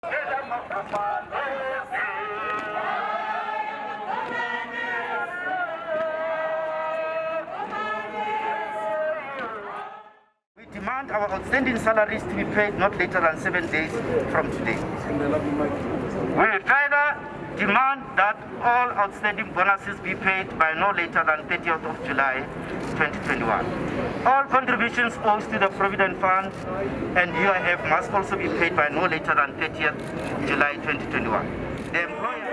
We demand our outstanding salaries to be paid not later than 7 days from today. We further demand that all outstanding bonuses be paid by no later than 30th of July 2021. All contributions owed to the Provident Fund and UIF must also be paid by no later than 30th July 2021. The employer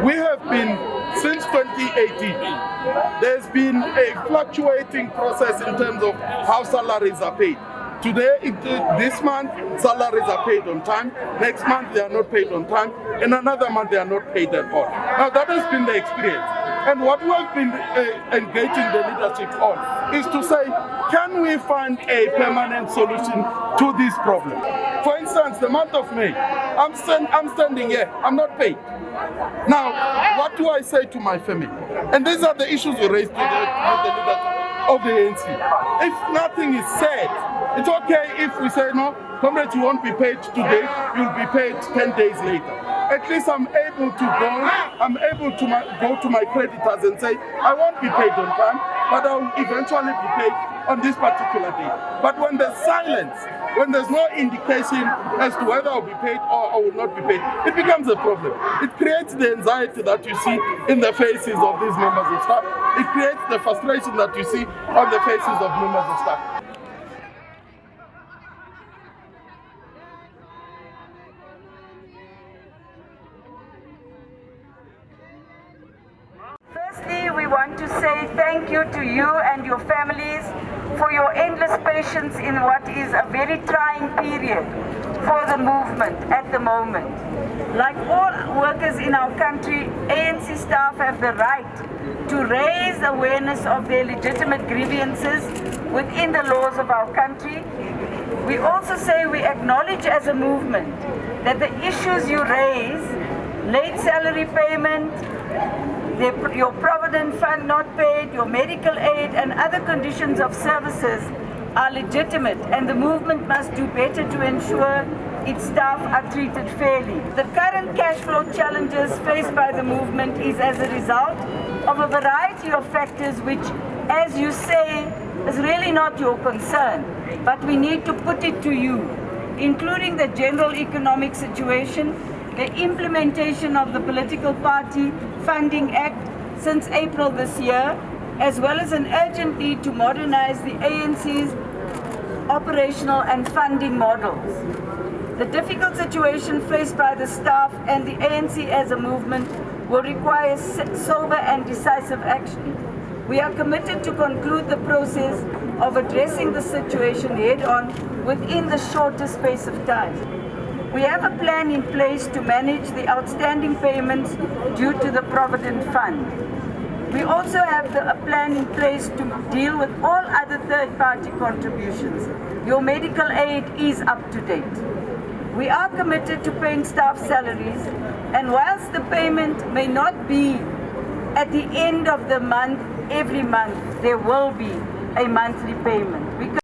We have been, since 2018, there's been a fluctuating process in terms of how salaries are paid. Today, this month, salaries are paid on time. Next month, they are not paid on time. In another month, they are not paid at all. Now, that has been the experience. And what we have been engaging the leadership on is to say, can we find a permanent solution to this problem? For instance, the month of May, I'm standing here, I'm not paid. Now, what do I say to my family? And these are the issues we raised with the leadership of the ANC. If nothing is said, it's okay if we say, no, comrades, you won't be paid today, you'll be paid 10 days later. At least I'm able to go to my creditors and say, I won't be paid on time, but I'll eventually be paid on this particular day. But when there's silence, when there's no indication as to whether I'll be paid or I will not be paid, it becomes a problem. It creates the anxiety that you see in the faces of these members of staff. It creates the frustration that you see on the faces of members of staff. Firstly, we want to say thank you to you and your families for your endless patience in what is a very trying period for the movement at the moment. Like all workers in our country, ANC staff have the right to raise awareness of their legitimate grievances within the laws of our country. We also say we acknowledge as a movement that the issues you raise, late salary payment, your Provident Fund not paid, your medical aid and other conditions of services are legitimate, and the movement must do better to ensure its staff are treated fairly. The current cash flow challenges faced by the movement is as a result of a variety of factors which, as you say, is really not your concern, but we need to put it to you, including the general economic situation, the implementation of the Political Party Funding Act since April this year, as well as an urgent need to modernize the ANC's operational and funding models. The difficult situation faced by the staff and the ANC as a movement will require sober and decisive action. We are committed to conclude the process of addressing the situation head-on within the shortest space of time. We have a plan in place to manage the outstanding payments due to the Provident Fund. We also have a plan in place to deal with all other third-party contributions. Your medical aid is up to date. We are committed to paying staff salaries, and whilst the payment may not be at the end of the month, every month, there will be a monthly payment.